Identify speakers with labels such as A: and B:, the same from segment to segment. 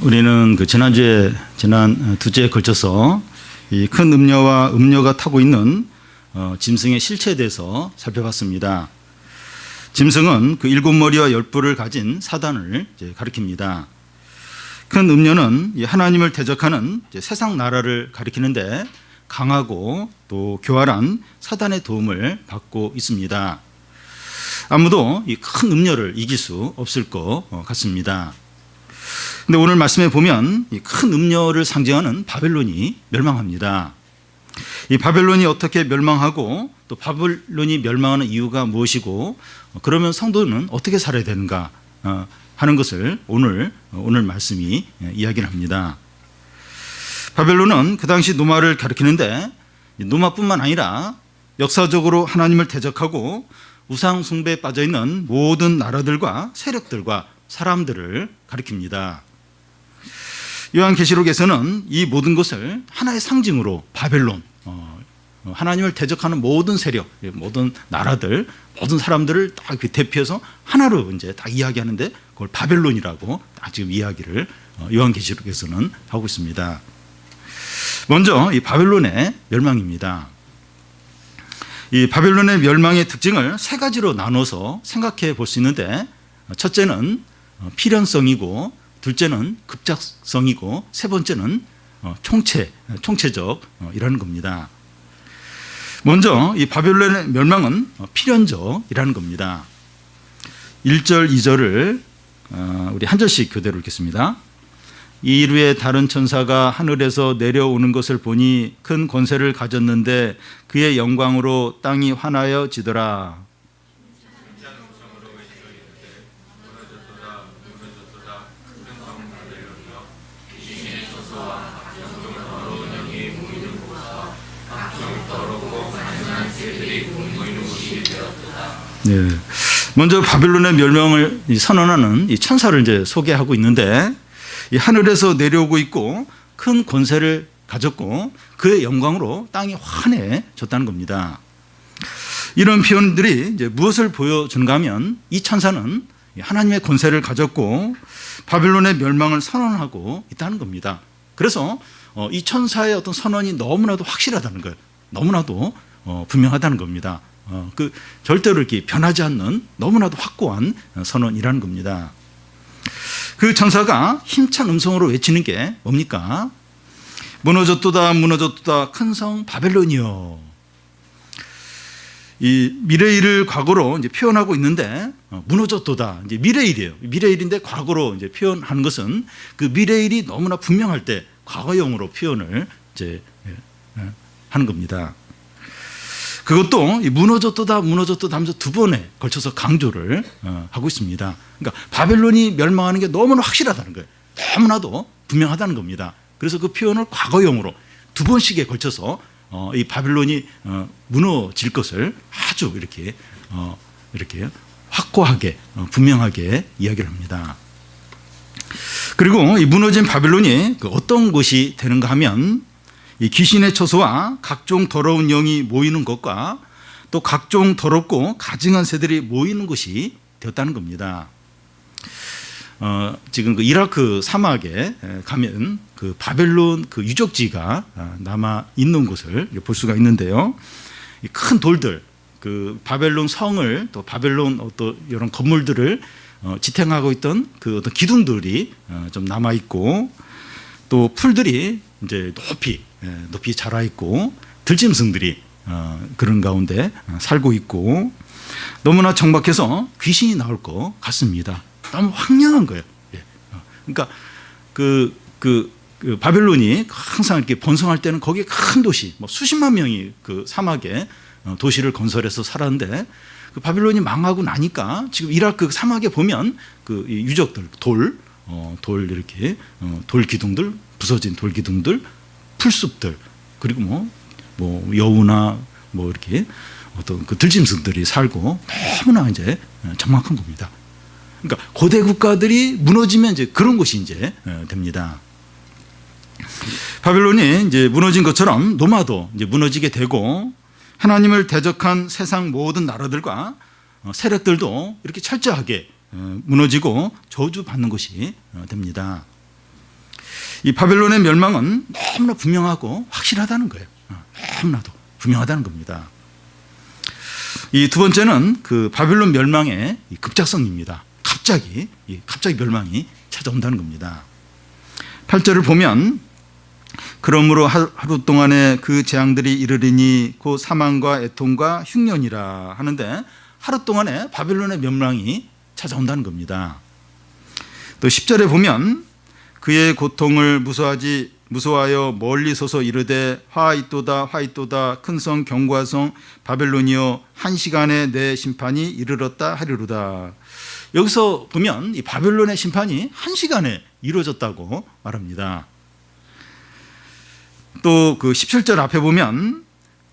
A: 우리는 지난 두 주에 걸쳐서 이 큰 음녀와 음녀가 타고 있는 짐승의 실체에 대해서 살펴봤습니다. 짐승은 그 7머리와 10뿔을 가진 사단을 가리킵니다. 큰 음녀는 하나님을 대적하는 세상 나라를 가리키는데 강하고 또 교활한 사단의 도움을 받고 있습니다. 아무도 이 큰 음녀를 이길 수 없을 것 같습니다. 근데 오늘 말씀에 보면 이 큰 음녀를 상징하는 바벨론이 멸망합니다. 이 바벨론이 어떻게 멸망하고 또 바벨론이 멸망하는 이유가 무엇이고 그러면 성도는 어떻게 살아야 되는가 하는 것을 오늘 말씀이 이야기를 합니다. 바벨론은 그 당시 노마를 가리키는데 노마뿐만 아니라 역사적으로 하나님을 대적하고 우상 숭배에 빠져 있는 모든 나라들과 세력들과 사람들을 가리킵니다. 요한계시록에서는 이 모든 것을 하나의 상징으로 바벨론, 하나님을 대적하는 모든 세력, 모든 나라들, 모든 사람들을 딱 대표해서 하나로 이제 다 이야기하는데 그걸 바벨론이라고 딱 지금 이야기를 요한계시록에서는 하고 있습니다. 먼저 이 바벨론의 멸망입니다. 이 바벨론의 멸망의 특징을 세 가지로 나눠서 생각해 볼 수 있는데 첫째는 필연성이고 둘째는 급작성이고 세 번째는 총체적이라는 겁니다. 먼저 이 바벨론의 멸망은 필연적이라는 겁니다. 1절, 2절을 우리 한 절씩 교대로 읽겠습니다. 이르에 다른 천사가 하늘에서 내려오는 것을 보니 큰 권세를 가졌는데 그의 영광으로 땅이 환하여지더라. 네. 먼저 바벨론의 멸망을 선언하는 이 천사를 이제 소개하고 있는데 이 하늘에서 내려오고 있고 큰 권세를 가졌고 그의 영광으로 땅이 환해졌다는 겁니다. 이런 표현들이 이제 무엇을 보여주는가 하면 이 천사는 하나님의 권세를 가졌고 바벨론의 멸망을 선언하고 있다는 겁니다. 그래서 이 천사의 어떤 선언이 너무나도 확실하다는 거예요. 너무나도 분명하다는 겁니다. 절대로 이렇게 변하지 않는 너무나도 확고한 선언이라는 겁니다. 그 천사가 힘찬 음성으로 외치는 게 뭡니까? 무너졌도다 무너졌도다 큰 성 바벨론이요. 이 미래일을 과거로 이제 표현하고 있는데 무너졌도다 이제 미래일이에요. 미래일인데 과거로 이제 표현하는 것은 그 미래일이 너무나 분명할 때 과거형으로 표현을 이제 하는 겁니다. 그것도 무너졌도다 무너졌도다 하면서 두 번에 걸쳐서 강조를 하고 있습니다. 그러니까 바벨론이 멸망하는 게 너무나 확실하다는 거예요. 너무나도 분명하다는 겁니다. 그래서 그 표현을 과거형으로 두 번씩에 걸쳐서 이 바벨론이 무너질 것을 아주 이렇게 확고하게 분명하게 이야기를 합니다. 그리고 이 무너진 바벨론이 어떤 것이 되는가 하면 이 귀신의 처소와 각종 더러운 영이 모이는 것과 또 각종 더럽고 가증한 새들이 모이는 것이 되었다는 겁니다. 지금 그 이라크 사막에 가면 그 바벨론 그 유적지가 남아 있는 곳을 볼 수가 있는데요. 이 큰 돌들, 그 바벨론 성을 또 바벨론 어떤 이런 건물들을 지탱하고 있던 그 어떤 기둥들이 좀 남아 있고 또 풀들이 이제 높이 자라 있고 들짐승들이 그런 가운데 살고 있고 너무나 정박해서 귀신이 나올 것 같습니다. 너무 황량한 거예요. 그러니까 그 바벨론이 항상 이렇게 번성할 때는 거기에 큰 도시, 수십만 명이 그 사막에 도시를 건설해서 살았는데 그 바벨론이 망하고 나니까 지금 이라크 사막에 보면 그 유적들, 돌 이렇게 돌 기둥들, 부서진 돌 기둥들, 풀숲들 그리고 여우나 이렇게 어떤 그 들짐승들이 살고 너무나 이제 정확한 겁니다. 그러니까 고대 국가들이 무너지면 이제 그런 곳이 이제 됩니다. 바벨론이 이제 무너진 것처럼 노마도 이제 무너지게 되고 하나님을 대적한 세상 모든 나라들과 세력들도 이렇게 철저하게 무너지고 저주받는 것이 됩니다. 이 바벨론의 멸망은 너무나 분명하고 확실하다는 거예요. 너무나도 분명하다는 겁니다. 이 두 번째는 그 바벨론 멸망의 급작성입니다. 갑자기 멸망이 찾아온다는 겁니다. 8절을 보면 그러므로 하루 동안에 그 재앙들이 이르리니 곧 사망과 애통과 흉년이라 하는데 하루 동안에 바벨론의 멸망이 찾아온다는 겁니다. 또 10절에 보면 그의 고통을 무서워하여 멀리 서서 이르되 화이또다 화이또다 큰 성 견고한 성 바벨론이여 한 시간에 내 심판이 이르렀다 하리로다. 여기서 보면 이 바벨론의 심판이 한 시간에 이루어졌다고 말합니다. 또 그 17절 앞에 보면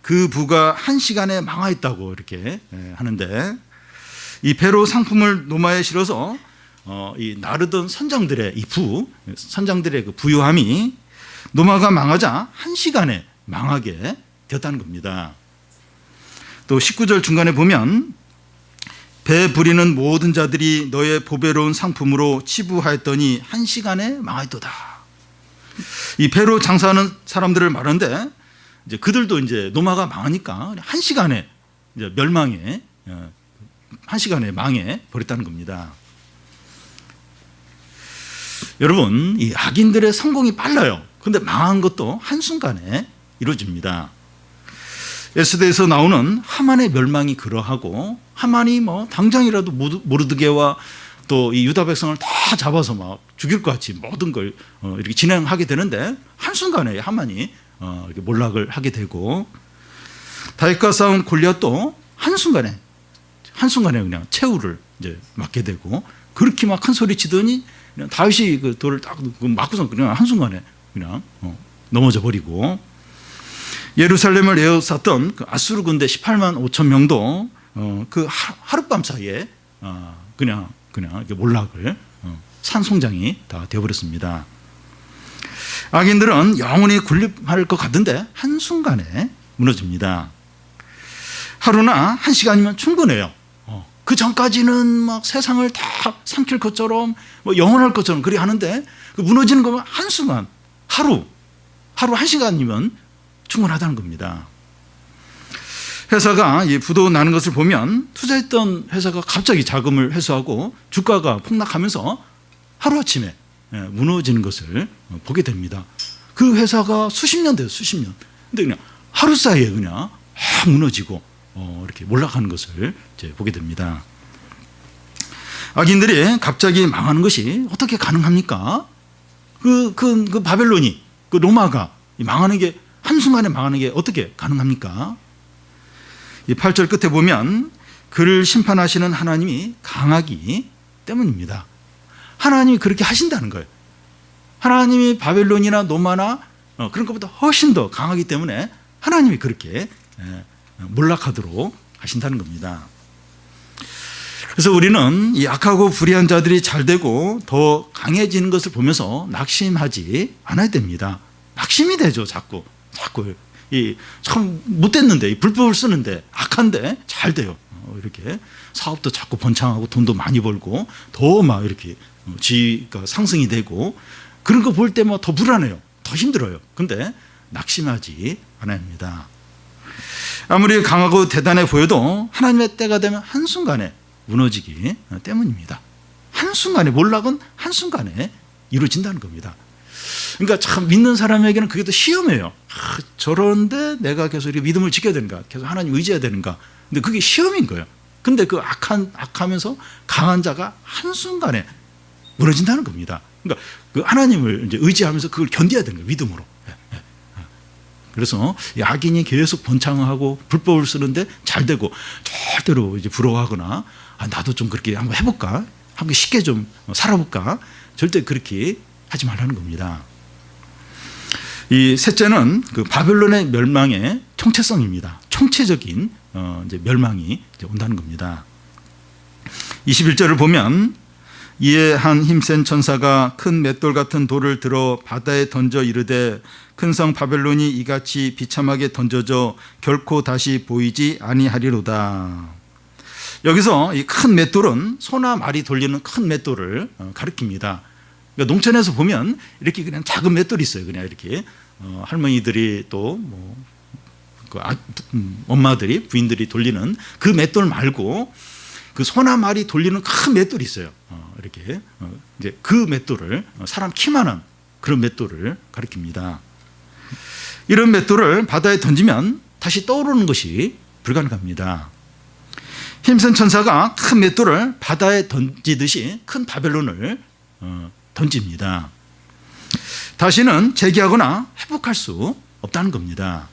A: 그 부가 한 시간에 망하였다고 이렇게 하는데 이 배로 상품을 노마에 실어서 이 나르던 선장들의 선장들의 그 부유함이 노마가 망하자 한 시간에 망하게 되었다는 겁니다. 또 19절 중간에 보면 배 부리는 모든 자들이 너의 보배로운 상품으로 치부하였더니 한 시간에 망하였도다. 이 배로 장사하는 사람들을 말하는데 이제 그들도 이제 노마가 망하니까 한 시간에 이제 한 시간에 망해 버렸다는 겁니다. 여러분, 이 악인들의 성공이 빨라요. 그런데 망한 것도 한순간에 이루어집니다. 에스더에서 나오는 하만의 멸망이 그러하고 하만이 당장이라도 모르드게와 또 이 유다 백성을 다 잡아서 막 죽일 것 같이 모든 걸 이렇게 진행하게 되는데 한순간에 하만이 이렇게 몰락을 하게 되고 다윗과 싸운 골리앗도 한순간에 그냥 최후를 이제 맞게 되고 그렇게 막 큰 소리 치더니 그냥 다윗이 그 돌을 딱 맞고서 그냥 한순간에 그냥 넘어져 버리고 예루살렘을 에워쌌던 그 아수르 군대 18만 5천 명도 그 하룻밤 사이에 그냥 이렇게 몰락을 산송장이 다 되어버렸습니다. 악인들은 영원히 군림할 것 같은데 한순간에 무너집니다. 하루나 한 시간이면 충분해요. 그 전까지는 막 세상을 다 삼킬 것처럼 영원할 것처럼 그리 하는데 그 무너지는 거면 한순간 하루 한 시간이면 충분하다는 겁니다. 회사가 부도 나는 것을 보면 투자했던 회사가 갑자기 자금을 회수하고 주가가 폭락하면서 하루아침에 무너지는 것을 보게 됩니다. 그 회사가 수십 년 돼요. 수십 년. 근데 그냥 하루 사이에 그냥 무너지고 이렇게 몰락하는 것을 이제 보게 됩니다. 악인들이 갑자기 망하는 것이 어떻게 가능합니까? 그 바벨론이 그 로마가 망하는 게 한순간에 망하는 게 어떻게 가능합니까? 이 8절 끝에 보면 그를 심판하시는 하나님이 강하기 때문입니다. 하나님이 그렇게 하신다는 거예요. 하나님이 바벨론이나 노마나 그런 것보다 훨씬 더 강하기 때문에 하나님이 그렇게 몰락하도록 하신다는 겁니다. 그래서 우리는 이 악하고 불의한 자들이 잘 되고 더 강해지는 것을 보면서 낙심하지 않아야 됩니다. 낙심이 되죠. 자꾸 참 못됐는데 불법을 쓰는데 악한데 잘 돼요. 이렇게 사업도 자꾸 번창하고 돈도 많이 벌고 더 막 이렇게 지위가 상승이 되고 그런 거 볼 때마다 더 불안해요. 더 힘들어요. 근데 낙심하지 않아야 합니다. 아무리 강하고 대단해 보여도 하나님의 때가 되면 한순간에 무너지기 때문입니다. 한순간에 몰락은 한순간에 이루어진다는 겁니다. 그러니까 참 믿는 사람에게는 그게 더 시험이에요. 저런데 내가 계속 이렇게 믿음을 지켜야 되는가, 계속 하나님 의지해야 되는가. 근데 그게 시험인 거예요. 근데 그 악하면서 강한 자가 한순간에 무너진다는 겁니다. 그러니까 그 하나님을 이제 의지하면서 그걸 견뎌야 되는 거예요. 믿음으로. 그래서 이 악인이 계속 번창하고 불법을 쓰는데 잘 되고 절대로 이제 부러워하거나 나도 좀 그렇게 한번 해볼까, 한번 쉽게 좀 살아볼까, 절대 그렇게 하지 말라는 겁니다. 이 셋째는 그 바벨론의 멸망의 총체성입니다. 총체적인 이제 멸망이 이제 온다는 겁니다. 21절을 보면 이에 한 힘센 천사가 큰 맷돌 같은 돌을 들어 바다에 던져 이르되 큰 성 바벨론이 이같이 비참하게 던져져 결코 다시 보이지 아니하리로다. 여기서 이 큰 맷돌은 소나 말이 돌리는 큰 맷돌을 가리킵니다. 그러니까 농촌에서 보면 이렇게 그냥 작은 맷돌이 있어요. 그냥 이렇게 할머니들이 또 뭐 엄마들이 부인들이 돌리는 그 맷돌 말고 그 소나 말이 돌리는 큰 맷돌이 있어요. 이렇게 이제 그 맷돌을 사람 키만한 그런 맷돌을 가리킵니다. 이런 맷돌을 바다에 던지면 다시 떠오르는 것이 불가능합니다. 힘센 천사가 큰 맷돌을 바다에 던지듯이 큰 바벨론을 던집니다. 다시는 재기하거나 회복할 수 없다는 겁니다.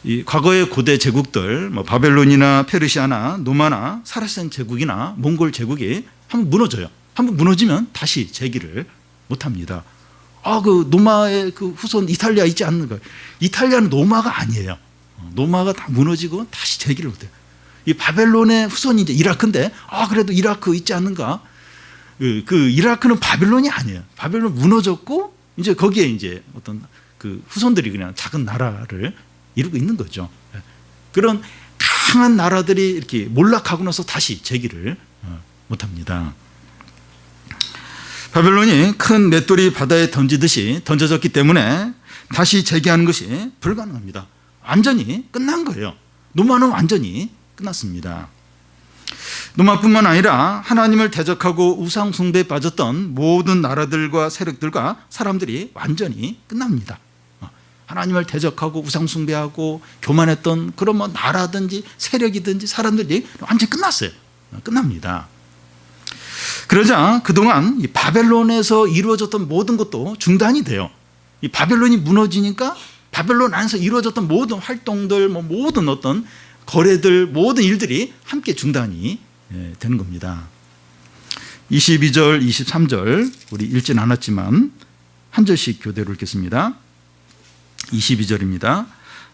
A: 이 과거의 고대 제국들, 뭐 바벨론이나 페르시아나 노마나 사라센 제국이나 몽골 제국이 한번 무너져요. 한번 무너지면 다시 재기를 못합니다. 그 노마의 그 후손 이탈리아 있지 않는가? 이탈리아는 노마가 아니에요. 노마가 다 무너지고 다시 재기를 못해요. 이 바벨론의 후손이 이제 이라크인데, 그래도 이라크 있지 않는가? 그 이라크는 바벨론이 아니에요. 바벨론 무너졌고, 이제 거기에 이제 어떤 그 후손들이 그냥 작은 나라를 이루고 있는 거죠. 그런 강한 나라들이 이렇게 몰락하고 나서 다시 재기를 못합니다. 바벨론이 큰 맷돌이 바다에 던지듯이 던져졌기 때문에 다시 재기하는 것이 불가능합니다. 완전히 끝난 거예요. 노마는 완전히 끝났습니다. 노마뿐만 아니라 하나님을 대적하고 우상 숭배에 빠졌던 모든 나라들과 세력들과 사람들이 완전히 끝납니다. 하나님을 대적하고 우상 숭배하고 교만했던 그런 뭐 나라든지 세력이든지 사람들이 완전히 끝났어요. 끝납니다. 그러자 그동안 이 바벨론에서 이루어졌던 모든 것도 중단이 돼요. 이 바벨론이 무너지니까 바벨론 안에서 이루어졌던 모든 활동들, 뭐 모든 어떤 거래들, 모든 일들이 함께 중단이 되는 겁니다. 22절, 23절 우리 읽진 않았지만 한 절씩 교대로 읽겠습니다. 22절입니다.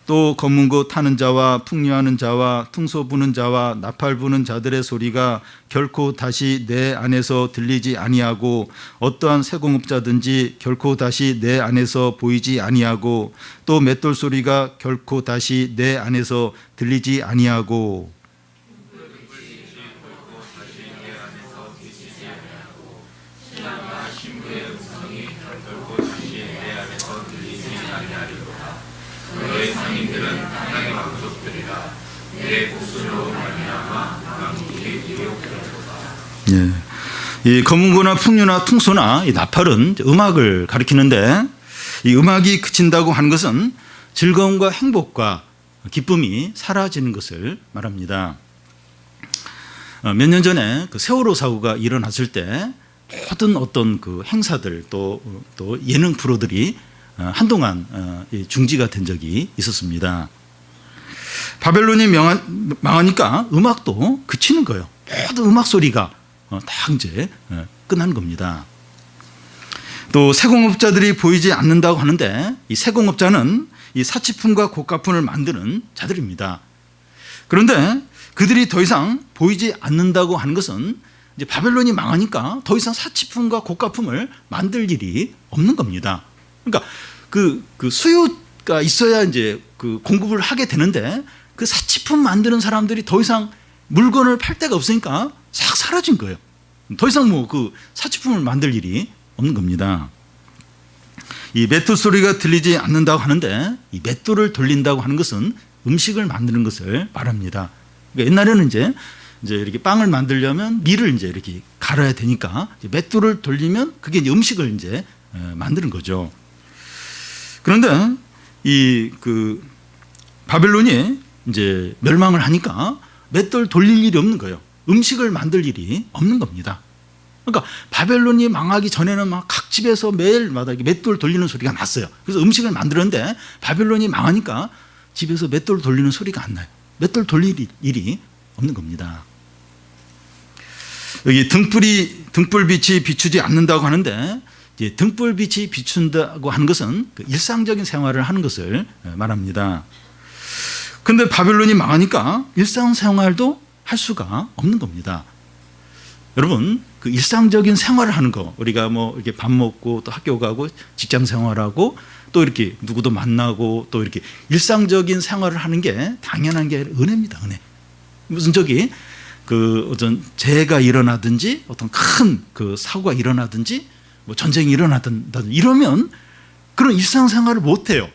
A: 또 검은 것 타는 자와 풍류하는 자와 퉁소 부는 자와 나팔 부는 자들의 소리가 결코 다시 내 안에서 들리지 아니하고 어떠한 세공업자든지 결코 다시 내 안에서 보이지 아니하고 또 맷돌 소리가 결코 다시 내 안에서 들리지 아니하고 이 검은고나 풍류나 퉁소나 이 나팔은 음악을 가리키는데 이 음악이 그친다고 하는 것은 즐거움과 행복과 기쁨이 사라지는 것을 말합니다. 몇 년 전에 그 세월호 사고가 일어났을 때 모든 어떤 그 행사들 또 예능 프로들이 한동안 중지가 된 적이 있었습니다. 바벨론이 망하니까 음악도 그치는 거예요. 모든 음악 소리가 다 이제 끝난 겁니다. 또 세공업자들이 보이지 않는다고 하는데 이 세공업자는 이 사치품과 고가품을 만드는 자들입니다. 그런데 그들이 더 이상 보이지 않는다고 하는 것은 이제 바벨론이 망하니까 더 이상 사치품과 고가품을 만들 일이 없는 겁니다. 그러니까 그 수요가 있어야 이제 그 공급을 하게 되는데 그 사치품 만드는 사람들이 더 이상 물건을 팔 데가 없으니까 싹 사라진 거예요. 더 이상 뭐 그 사치품을 만들 일이 없는 겁니다. 이 맷돌 소리가 들리지 않는다고 하는데 이 맷돌을 돌린다고 하는 것은 음식을 만드는 것을 말합니다. 그러니까 옛날에는 이제 이렇게 빵을 만들려면 밀을 이제 이렇게 갈아야 되니까 맷돌을 돌리면 그게 이제 음식을 이제 만드는 거죠. 그런데 이 그 바벨론이 이제 멸망을 하니까 맷돌 돌릴 일이 없는 거예요. 음식을 만들 일이 없는 겁니다. 그러니까 바벨론이 망하기 전에는 막 각 집에서 매일마다 맷돌 돌리는 소리가 났어요. 그래서 음식을 만들었는데 바벨론이 망하니까 집에서 맷돌 돌리는 소리가 안 나요. 맷돌 돌릴 일이 없는 겁니다. 여기 등불빛이 비추지 않는다고 하는데 이제 등불빛이 비춘다고 하는 것은 그 일상적인 생활을 하는 것을 말합니다. 그런데 바벨론이 망하니까 일상생활도 할 수가 없는 겁니다. 여러분, 그 일상적인 생활을 하는 거, 우리가 뭐 이렇게 밥 먹고 또 학교 가고 직장 생활하고 또 이렇게 누구도 만나고 또 이렇게 일상적인 생활을 하는 게 당연한 게 은혜입니다. 은혜. 무슨 그 어떤 재해가 일어나든지 어떤 큰 그 사고가 일어나든지 뭐 전쟁이 일어나든지 이러면 그런 일상생활을 못해요.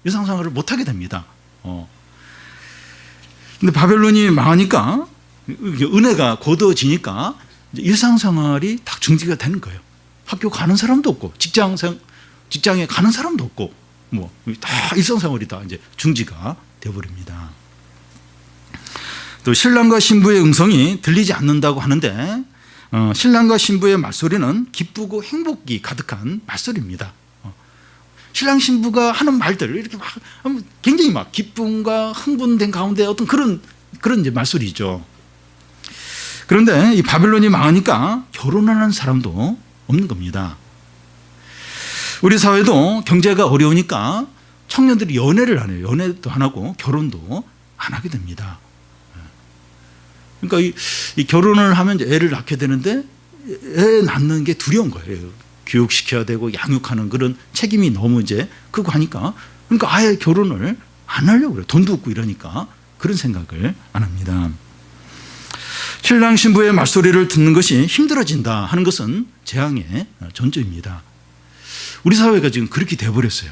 A: 일상생활을 못하게 됩니다. 근데 바벨론이 망하니까 은혜가 거두어지니까 일상생활이 다 중지가 되는 거예요. 학교 가는 사람도 없고 직장에 가는 사람도 없고 뭐 다 일상생활이 다 이제 중지가 되어버립니다. 또 신랑과 신부의 음성이 들리지 않는다고 하는데 신랑과 신부의 말소리는 기쁘고 행복이 가득한 말소리입니다. 신랑 신부가 하는 말들 이렇게 막 굉장히 막 기쁨과 흥분된 가운데 어떤 그런 이제 말소리죠. 그런데 이 바벨론이 망하니까 결혼하는 사람도 없는 겁니다. 우리 사회도 경제가 어려우니까 청년들이 연애를 안 해요. 연애도 안 하고 결혼도 안 하게 됩니다. 그러니까 이 결혼을 하면 이제 애를 낳게 되는데 애 낳는 게 두려운 거예요. 교육시켜야 되고 양육하는 그런 책임이 너무 이제 크고 하니까 그러니까 아예 결혼을 안 하려고 그래요. 돈도 없고 이러니까 그런 생각을 안 합니다. 신랑 신부의 말소리를 듣는 것이 힘들어진다 하는 것은 재앙의 전조입니다. 우리 사회가 지금 그렇게 돼버렸어요.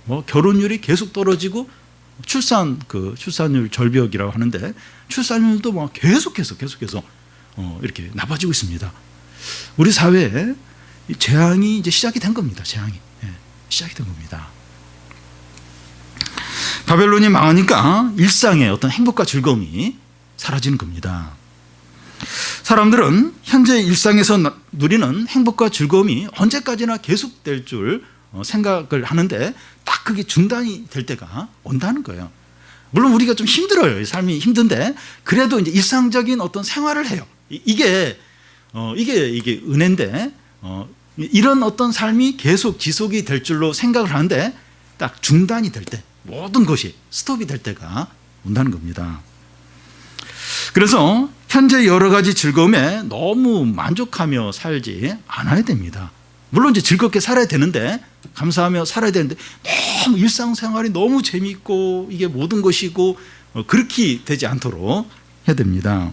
A: 뭐 결혼율이 계속 떨어지고 출산율 절벽이라고 하는데 출산율도 뭐 계속해서 이렇게 나빠지고 있습니다. 우리 사회에 재앙이 이제 시작이 된 겁니다. 재앙이 시작이 된 겁니다. 바벨론이 망하니까 일상의 어떤 행복과 즐거움이 사라지는 겁니다. 사람들은 현재 일상에서 누리는 행복과 즐거움이 언제까지나 계속될 줄 생각을 하는데 딱 그게 중단이 될 때가 온다는 거예요. 물론 우리가 좀 힘들어요. 삶이 힘든데 그래도 이제 일상적인 어떤 생활을 해요. 이게 은혜인데 이런 어떤 삶이 계속 지속이 될 줄로 생각을 하는데 딱 중단이 될 때 모든 것이 스톱이 될 때가 온다는 겁니다. 그래서 현재 여러 가지 즐거움에 너무 만족하며 살지 않아야 됩니다. 물론 이제 즐겁게 살아야 되는데 감사하며 살아야 되는데 너무 일상생활이 너무 재미있고 이게 모든 것이고 그렇게 되지 않도록 해야 됩니다.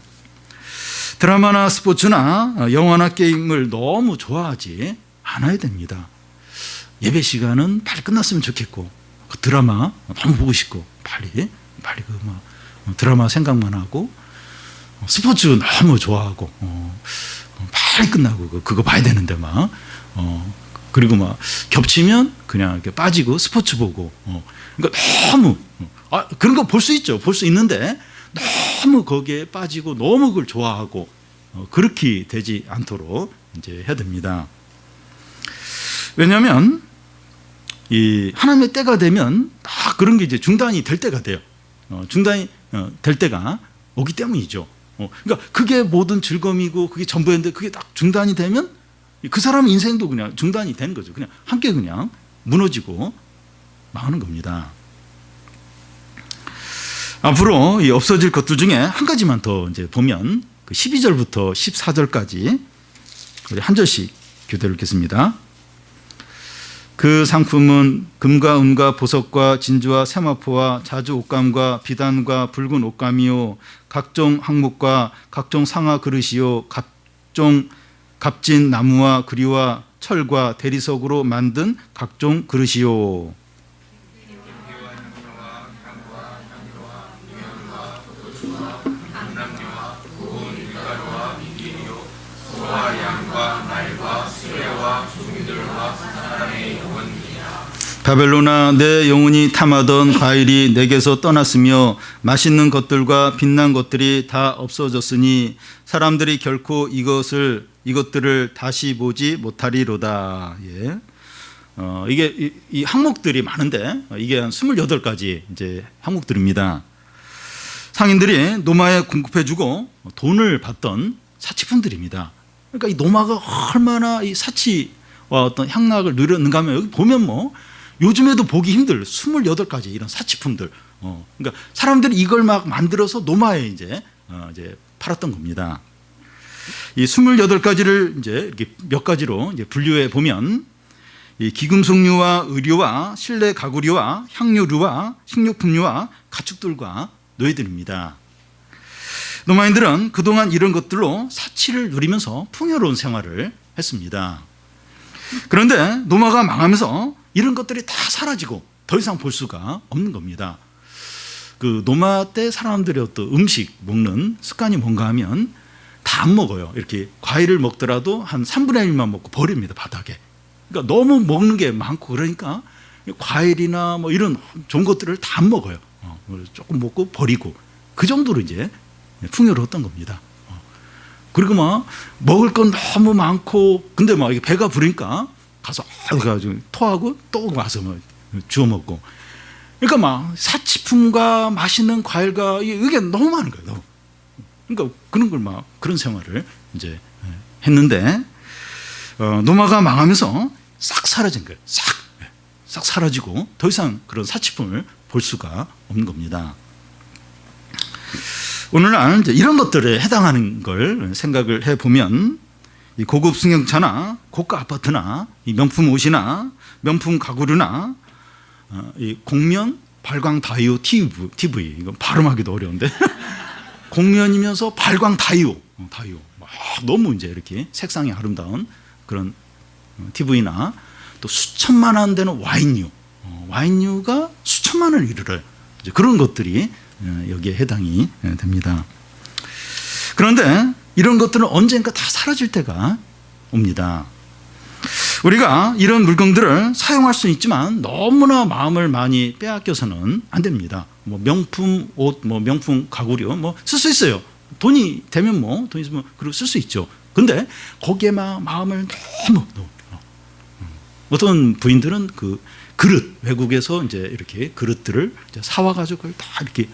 A: 드라마나 스포츠나 영화나 게임을 너무 좋아하지 않아야 됩니다. 예배 시간은 빨리 끝났으면 좋겠고 그 드라마 너무 보고 싶고 빨리 그 막 드라마 생각만 하고 스포츠 너무 좋아하고 빨리 끝나고 그거 봐야 되는데 막 그리고 막 겹치면 그냥 이렇게 빠지고 스포츠 보고 그러니까 너무 그런 거 볼 수 있죠. 볼 수 있는데 너무 거기에 빠지고 너무 그걸 좋아하고 그렇게 되지 않도록 이제 해야 됩니다. 왜냐하면 이 하나님의 때가 되면 다 그런 게 이제 중단이 될 때가 돼요. 중단이 될 때가 오기 때문이죠. 그러니까 그게 모든 즐거움이고 그게 전부였는데 그게 딱 중단이 되면 그 사람 인생도 그냥 중단이 되는 거죠. 그냥 함께 그냥 무너지고 망하는 겁니다. 앞으로 이 없어질 것들 중에 한 가지만 더 이제 보면 그 12절부터 14절까지 우리 한 절씩 교대를 읽겠습니다. 그 상품은 금과 은과 보석과 진주와 세마포와 자주 옷감과 비단과 붉은 옷감이요 각종 항목과 각종 상아 그릇이요 각종 값진 나무와 그리와 철과 대리석으로 만든 각종 그릇이요 바벨론아 내 영혼이 탐하던 과일이 내게서 떠났으며 맛있는 것들과 빛난 것들이 다 없어졌으니 사람들이 결코 이것들을 다시 보지 못하리로다. 예. 이게 이 항목들이 많은데 이게 한 28가지 이제 항목들입니다. 상인들이 노마에 공급해주고 돈을 받던 사치품들입니다. 그러니까 이 노마가 얼마나 이 사치와 어떤 향락을 누렸는가 하면 여기 보면 뭐 요즘에도 보기 힘들 28가지 이런 사치품들. 그러니까 사람들이 이걸 막 만들어서 노마에 이제 팔았던 겁니다. 이 28가지를 이제 이렇게 몇 가지로 이제 분류해 보면 이 기금속류와 의류와 실내 가구류와 향료류와 식료품류와 가축들과 노예들입니다. 노마인들은 그동안 이런 것들로 사치를 누리면서 풍요로운 생활을 했습니다. 그런데 노마가 망하면서 이런 것들이 다 사라지고 더 이상 볼 수가 없는 겁니다. 그 노마 때 사람들의 어떤 음식 먹는 습관이 뭔가 하면 다 안 먹어요. 이렇게 과일을 먹더라도 한 3분의 1만 먹고 버립니다, 바닥에. 그러니까 너무 먹는 게 많고 그러니까 과일이나 뭐 이런 좋은 것들을 다 안 먹어요. 조금 먹고 버리고 그 정도로 이제 풍요로웠던 겁니다. 그리고 막 먹을 건 너무 많고 근데 막 배가 부르니까 가서 가지고 토하고 또 와서 뭐 주워 먹고 그러니까 막 사치품과 맛있는 과일과 이게 너무 많은 거예요. 너무. 그러니까 그런 걸 막 그런 생활을 이제 했는데 노마가 망하면서 싹 사라진 거예요. 싹 사라지고 더 이상 그런 사치품을 볼 수가 없는 겁니다. 오늘날 이제 이런 것들에 해당하는 걸 생각을 해보면 이 고급 승용차나 고가 아파트나 이 명품 옷이나 명품 가구류나 이 공면 발광 다이오 TV 이건 발음하기도 어려운데 공면이면서 발광 다이오 너무 이제 이렇게 색상이 아름다운 그런 TV나 또 수천만 원 되는 와인류가 수천만 원을 이르러요. 이제 그런 것들이 여기에 해당이 됩니다. 그런데 이런 것들은 언젠가 다 사라질 때가 옵니다. 우리가 이런 물건들을 사용할 수는 있지만 너무나 마음을 많이 빼앗겨서는 안 됩니다. 뭐 명품 옷, 뭐 명품 가구류 뭐 쓸 수 있어요. 돈이 되면 뭐 돈 있으면 그리고 쓸 수 있죠. 근데 거기에 막 마음을 너무 어떤 부인들은 그 그릇 외국에서 이제 이렇게 그릇들을 사와가지고 그걸 다 이렇게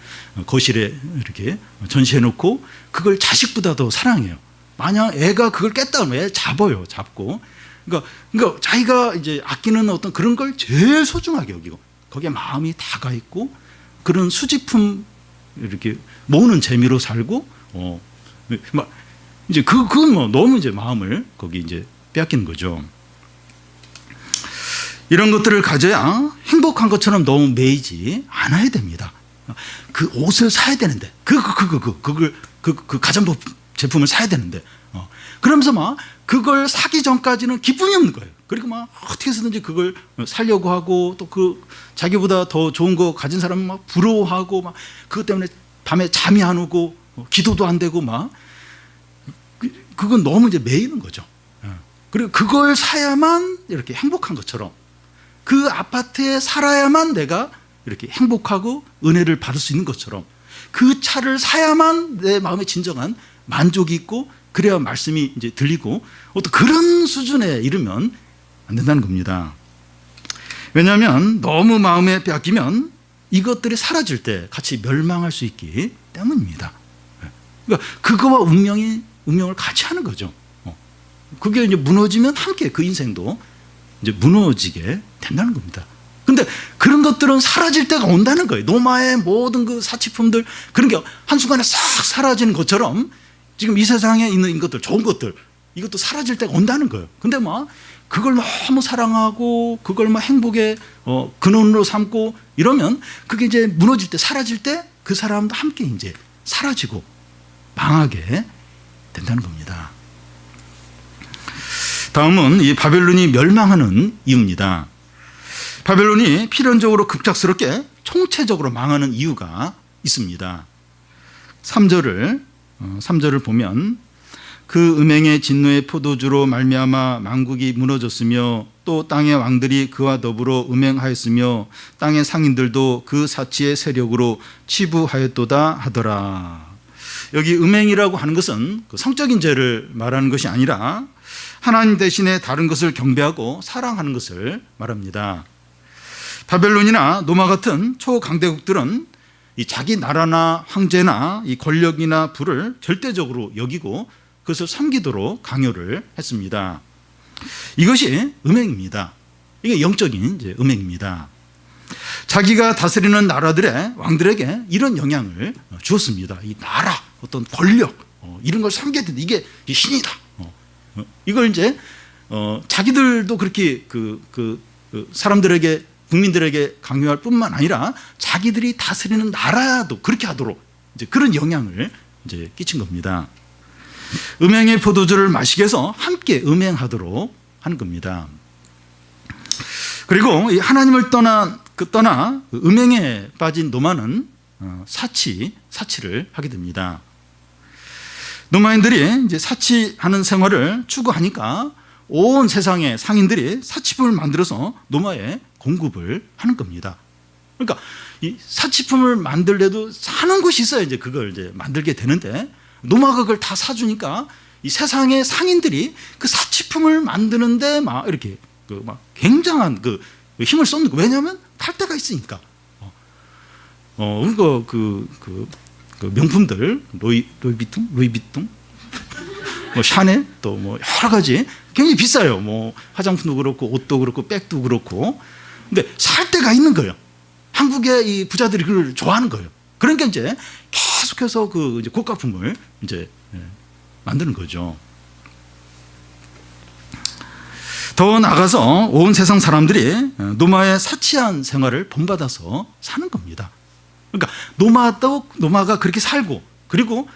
A: 거실에 이렇게 전시해 놓고 그걸 자식보다 더 사랑해요. 만약 애가 그걸 깼다 그러면 애 잡고 그러니까 자기가 이제 아끼는 어떤 그런 걸 제일 소중하게 여기고 거기에 마음이 다 가 있고 그런 수집품 이렇게 모으는 재미로 살고 막 이제 그건 뭐 너무 이제 마음을 거기 이제 빼앗기는 거죠. 이런 것들을 가져야 행복한 것처럼 너무 매이지 않아야 됩니다. 그 옷을 사야 되는데 그 가전법 제품을 사야 되는데 그러면서 막 그걸 사기 전까지는 기쁨이 없는 거예요. 그리고 막 어떻게 해서든지 그걸 살려고 하고 또 그 자기보다 더 좋은 거 가진 사람은 막 부러워하고 막 그것 때문에 밤에 잠이 안 오고 기도도 안 되고 막 그건 너무 이제 매이는 거죠. 그리고 그걸 사야만 이렇게 행복한 것처럼 그 아파트에 살아야만 내가 이렇게 행복하고 은혜를 받을 수 있는 것처럼 그 차를 사야만 내 마음에 진정한 만족이 있고 그래야 말씀이 이제 들리고 어떤 그런 수준에 이르면 안 된다는 겁니다. 왜냐하면 너무 마음에 빼앗기면 이것들이 사라질 때 같이 멸망할 수 있기 때문입니다. 그러니까 그거와 운명을 같이 하는 거죠. 그게 이제 무너지면 함께 그 인생도 이제 무너지게 된다는 겁니다. 근데 그런 것들은 사라질 때가 온다는 거예요. 노마의 모든 그 사치품들 그런 게 한순간에 싹 사라지는 것처럼 지금 이 세상에 있는 것들 좋은 것들 이것도 사라질 때가 온다는 거예요. 근데 막 그걸 너무 사랑하고 그걸 막 행복의 근원으로 삼고 이러면 그게 이제 무너질 때 사라질 때 그 사람도 함께 이제 사라지고 망하게 된다는 겁니다. 다음은 이 바벨론이 멸망하는 이유입니다. 바벨론이 필연적으로 급작스럽게 총체적으로 망하는 이유가 있습니다. 3절을 보면 그 음행의 진노의 포도주로 말미암아 만국이 무너졌으며 또 땅의 왕들이 그와 더불어 음행하였으며 땅의 상인들도 그 사치의 세력으로 치부하였도다 하더라. 여기 음행이라고 하는 것은 그 성적인 죄를 말하는 것이 아니라 하나님 대신에 다른 것을 경배하고 사랑하는 것을 말합니다. 바벨론이나 노마 같은 초강대국들은 이 자기 나라나 황제나 이 권력이나 부를 절대적으로 여기고 그것을 섬기도록 강요를 했습니다. 이것이 음행입니다. 이게 영적인 이제 음행입니다. 자기가 다스리는 나라들의 왕들에게 이런 영향을 주었습니다. 이 나라, 어떤 권력 이런 걸 섬겨야 된다. 이게 신이다. 이걸 이제 자기들도 그렇게 사람들에게 국민들에게 강요할 뿐만 아니라 자기들이 다스리는 나라도 그렇게 하도록 이제 그런 영향을 이제 끼친 겁니다. 음행의 포도주를 마시게 해서 함께 음행하도록 하는 겁니다. 그리고 이 하나님을 떠나 음행에 빠진 노마는 사치를 하게 됩니다. 노마인들이 이제 사치하는 생활을 추구하니까 온 세상의 상인들이 사치품을 만들어서 노마에 공급을 하는 겁니다. 그러니까 이 사치품을 만들래도 사는 곳이 있어야 이제 그걸 이제 만들게 되는데 노마가 그걸 다 사주니까 이 세상의 상인들이 그 사치품을 만드는데 막 이렇게 막 굉장한 그 힘을 쏟는 거. 왜냐하면 탈 데가 있으니까. 그러니까 그 명품들 루이비통, 뭐 샤넬 또 뭐 여러 가지 굉장히 비싸요. 뭐 화장품도 그렇고 옷도 그렇고 백도 그렇고. 근데 살 데가 있는 거예요. 한국의 이 부자들이 그걸 좋아하는 거예요. 그러니까 이제 계속해서 그 이제 고가품을 이제 만드는 거죠. 더 나아가서 온 세상 사람들이 노마의 사치한 생활을 본받아서 사는 겁니다. 그러니까 노마가 그렇게 살고 그리고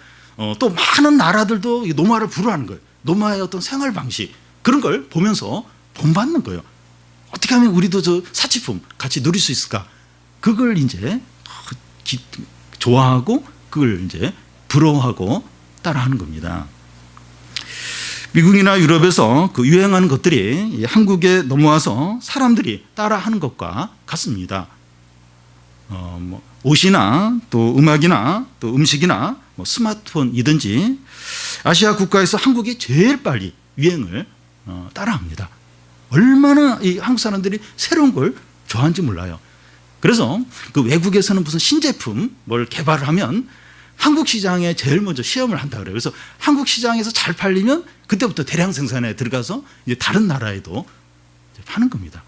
A: 또 많은 나라들도 노마를 부러워하는 거예요. 노마의 어떤 생활 방식 그런 걸 보면서 본받는 거예요. 어떻게 하면 우리도 저 사치품 같이 누릴 수 있을까? 그걸 이제 좋아하고 그걸 이제 부러워하고 따라하는 겁니다. 미국이나 유럽에서 그 유행하는 것들이 한국에 넘어와서 사람들이 따라하는 것과 같습니다. 뭐 옷이나 또 음악이나 또 음식이나 뭐 스마트폰이든지 아시아 국가에서 한국이 제일 빨리 유행을 따라합니다. 얼마나 이 한국 사람들이 새로운 걸 좋아하는지 몰라요. 그래서 그 외국에서는 무슨 신제품 뭘 개발을 하면 한국 시장에 제일 먼저 시험을 한다 그래요. 그래서 한국 시장에서 잘 팔리면 그때부터 대량 생산에 들어가서 이제 다른 나라에도 파는 겁니다.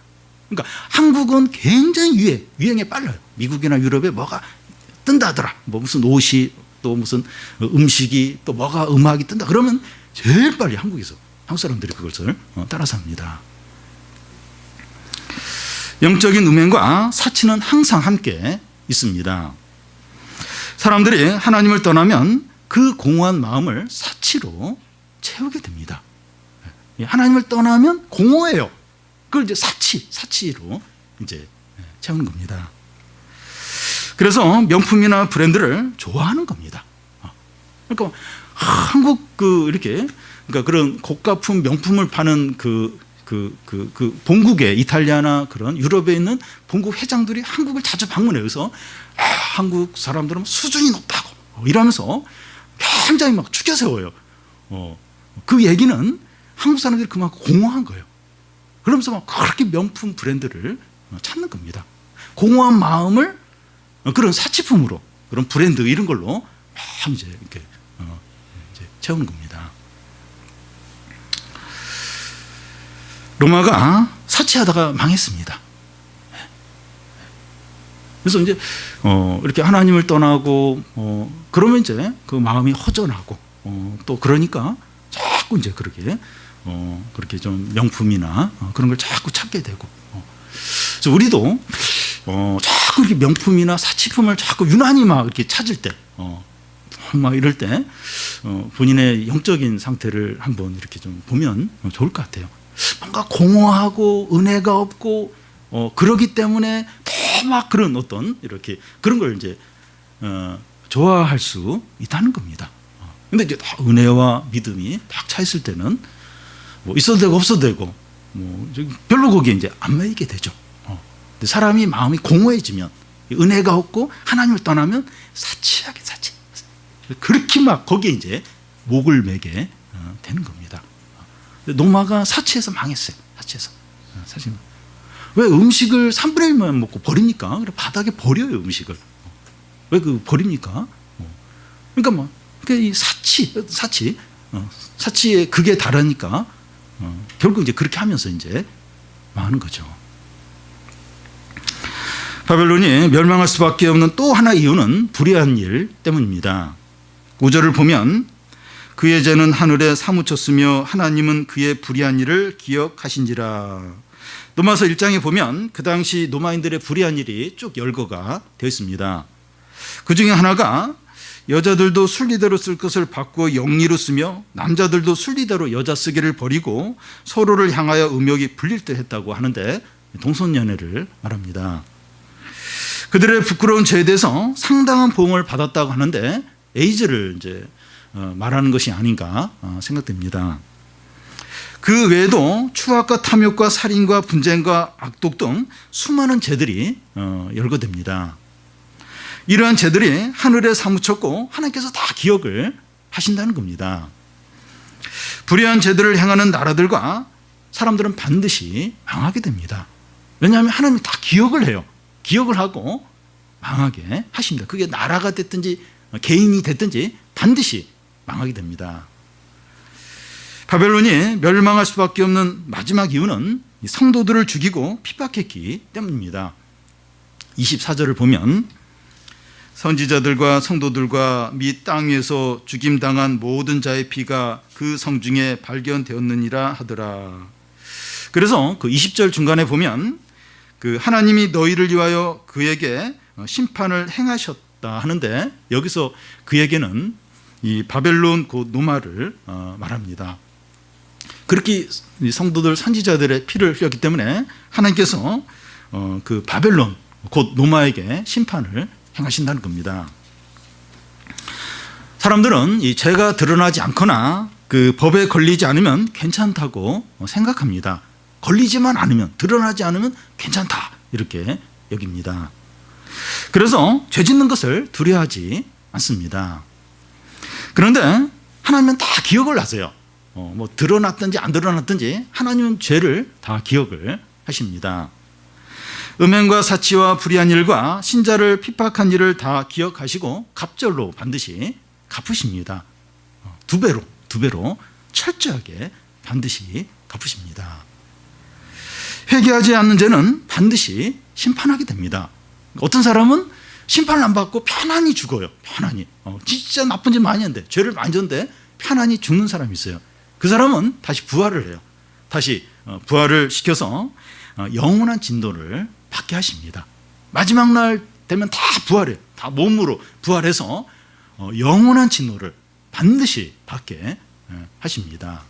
A: 그러니까 한국은 굉장히 유행에 빨라요. 미국이나 유럽에 뭐가 뜬다더라. 뭐 무슨 옷이 또 무슨 음식이 또 뭐가 음악이 뜬다. 그러면 제일 빨리 한국 사람들이 그것을 따라서 합니다. 영적인 음행과 사치는 항상 함께 있습니다. 사람들이 하나님을 떠나면 그 공허한 마음을 사치로 채우게 됩니다. 하나님을 떠나면 공허해요. 그걸 이제 사치로 이제 채우는 겁니다. 그래서 명품이나 브랜드를 좋아하는 겁니다. 그러니까 한국 이렇게 그러니까 그런 고가품 명품을 파는 그 본국의 이탈리아나 그런 유럽에 있는 본국 회장들이 한국을 자주 방문해요. 그래서 한국 사람들은 수준이 높다고 이러면서 굉장히 막 추켜 세워요. 그 얘기는 한국 사람들이 그만큼 공허한 거예요. 그러면서 막 그렇게 명품 브랜드를 찾는 겁니다. 공허한 마음을 그런 사치품으로 그런 브랜드 이런 걸로 막 이제 이렇게 이제 채우는 겁니다. 로마가 사치하다가 망했습니다. 그래서 이제 이렇게 하나님을 떠나고 그러면 이제 그 마음이 허전하고 또 그러니까 자꾸 이제 그렇게 좀 명품이나 그런 걸 자꾸 찾게 되고 그래서 우리도 자꾸 이렇게 명품이나 사치품을 자꾸 유난히 막 이렇게 찾을 때 막 이럴 때 본인의 영적인 상태를 한번 이렇게 좀 보면 좋을 것 같아요. 뭔가 공허하고 은혜가 없고 그러기 때문에 더 막 그런 어떤 이렇게 그런 걸 이제 좋아할 수 있다는 겁니다. 근데 이제 다 은혜와 믿음이 딱 차 있을 때는 뭐 있어도 되고 없어도 되고 뭐 별로 거기에 이제 안 매이게 되죠. 근데 사람이 마음이 공허해지면 은혜가 없고 하나님을 떠나면 사치 그렇게 막 거기에 이제 목을 매게 되는 겁니다. 노마가 사치해서 망했어요. 사실 왜 음식을 3분의 1만 먹고 버립니까? 그래 바닥에 버려요 음식을. 왜 그 버립니까? 그러니까 뭐 이 사치의 극에 달하니까 결국 이제 그렇게 하면서 이제 망하는 거죠. 바벨론이 멸망할 수밖에 없는 또 하나의 이유는 불의한 일 때문입니다. 5절을 보면 그의 죄는 하늘에 사무쳤으며 하나님은 그의 불의한 일을 기억하신지라. 노마서 1장에 보면 그 당시 노마인들의 불의한 일이 쭉 열거가 되어 있습니다. 그 중에 하나가 여자들도 순리대로 쓸 것을 바꾸어 영리로 쓰며 남자들도 순리대로 여자 쓰기를 버리고 서로를 향하여 음욕이 불릴 듯 했다고 하는데 동성연애를 말합니다. 그들의 부끄러운 죄에 대해서 상당한 보응을 받았다고 하는데 에이즈를 이제 말하는 것이 아닌가 생각됩니다. 그 외에도 추악과 탐욕과 살인과 분쟁과 악독 등 수많은 죄들이 열거됩니다. 이러한 죄들이 하늘에 사무쳤고 하나님께서 다 기억을 하신다는 겁니다. 불의한 죄들을 행하는 나라들과 사람들은 반드시 망하게 됩니다. 왜냐하면 하나님이 다 기억을 해요. 기억을 하고 망하게 하십니다. 그게 나라가 됐든지 개인이 됐든지 반드시 망하게 됩니다. 바벨론이 멸망할 수밖에 없는 마지막 이유는 성도들을 죽이고 핍박했기 때문입니다. 24절을 보면 선지자들과 성도들과 및 땅 위에서 죽임당한 모든 자의 피가 그 성중에 발견되었느니라 하더라. 그래서 그 20절 중간에 보면 그 하나님이 너희를 위하여 그에게 심판을 행하셨다 하는데 여기서 그에게는 이 바벨론 곧 노마를 말합니다. 그렇게 성도들 선지자들의 피를 흘렸기 때문에 하나님께서 그 바벨론 곧 노마에게 심판을 행하신다는 겁니다. 사람들은 이 죄가 드러나지 않거나 그 법에 걸리지 않으면 괜찮다고 생각합니다. 걸리지만 않으면, 드러나지 않으면 괜찮다 이렇게 여깁니다. 그래서 죄 짓는 것을 두려워하지 않습니다. 그런데 하나님은 다 기억을 하세요. 뭐 드러났든지 안 드러났든지 하나님은 죄를 다 기억을 하십니다. 음행과 사치와 불의한 일과 신자를 핍박한 일을 다 기억하시고 갑절로 반드시 갚으십니다. 두 배로 철저하게 반드시 갚으십니다. 회개하지 않는 죄는 반드시 심판하게 됩니다. 어떤 사람은 심판을 안 받고 편안히 죽어요. 편안히. 진짜 나쁜 짓 많이 했는데, 죄를 많이 졌는데 편안히 죽는 사람이 있어요. 그 사람은 다시 부활을 해요. 다시 부활을 시켜서 영원한 진노를 받게 하십니다. 마지막 날 되면 다 부활해요. 다 몸으로 부활해서 영원한 진노를 반드시 받게 하십니다.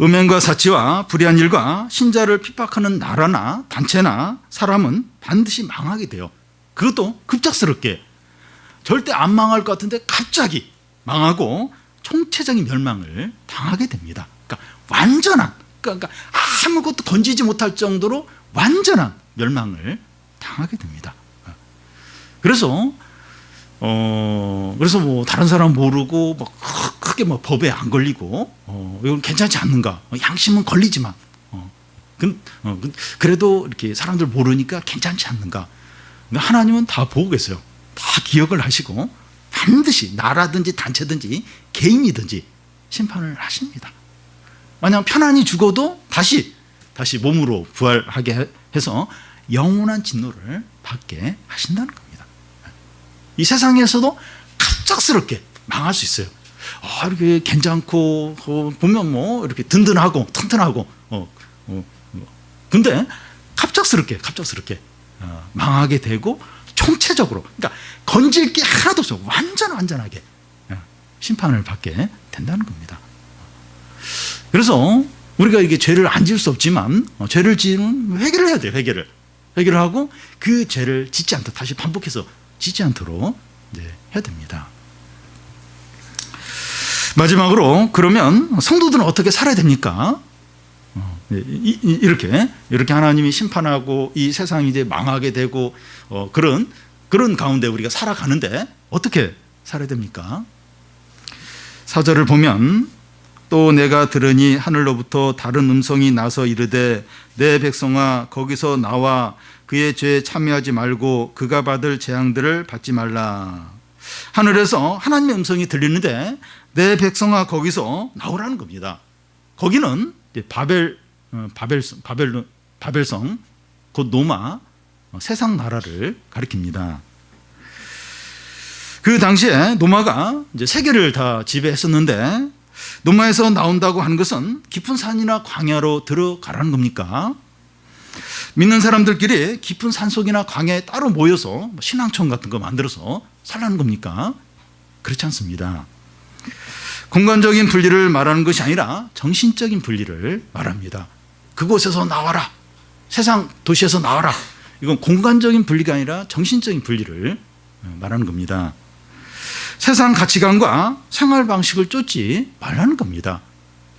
A: 음행과 사치와 불의한 일과 신자를 핍박하는 나라나 단체나 사람은 반드시 망하게 돼요. 그것도 급작스럽게. 절대 안 망할 것 같은데 갑자기 망하고 총체적인 멸망을 당하게 됩니다. 그러니까 완전한, 그러니까 아무것도 건지지 못할 정도로 완전한 멸망을 당하게 됩니다. 그래서 뭐 다른 사람 모르고 뭐 크게 뭐 법에 안 걸리고 이건 괜찮지 않는가? 양심은 걸리지만 그래도 이렇게 사람들 모르니까 괜찮지 않는가? 하나님은 다 보고 계세요. 다 기억을 하시고 반드시 나라든지 단체든지 개인이든지 심판을 하십니다. 만약 편안히 죽어도 다시 몸으로 부활하게 해서 영원한 진노를 받게 하신다는 겁니다. 이 세상에서도 갑작스럽게 망할 수 있어요. 이렇게 괜찮고 보면 뭐 이렇게 든든하고 튼튼하고 근데 갑작스럽게 망하게 되고 총체적으로, 그러니까 건질 게 하나도 없어요. 완전하게 심판을 받게 된다는 겁니다. 그래서 우리가 이게 죄를 안 지을 수 없지만 죄를 지으면 회개를 해야 돼요. 회개를 하고 그 죄를 짓지 않도록, 다시 반복해서 짓지 않도록 해야 됩니다. 마지막으로 그러면 성도들은 어떻게 살아야 됩니까? 이렇게 하나님이 심판하고 이 세상이 이제 망하게 되고 그런 가운데 우리가 살아가는데 어떻게 살아야 됩니까? 4절을 보면 또 내가 들으니 하늘로부터 다른 음성이 나서 이르되 내 백성아 거기서 나와 그의 죄에 참여하지 말고 그가 받을 재앙들을 받지 말라. 하늘에서 하나님의 음성이 들리는데 내 백성아 거기서 나오라는 겁니다. 거기는 바벨성 곧 노마 세상 나라를 가리킵니다. 그 당시에 노마가 이제 세계를 다 지배했었는데 노마에서 나온다고 하는 것은 깊은 산이나 광야로 들어가라는 겁니까? 믿는 사람들끼리 깊은 산속이나 광야에 따로 모여서 신앙촌 같은 거 만들어서 살라는 겁니까? 그렇지 않습니다. 공간적인 분리를 말하는 것이 아니라 정신적인 분리를 말합니다. 그곳에서 나와라. 세상 도시에서 나와라. 이건 공간적인 분리가 아니라 정신적인 분리를 말하는 겁니다. 세상 가치관과 생활 방식을 쫓지 말라는 겁니다.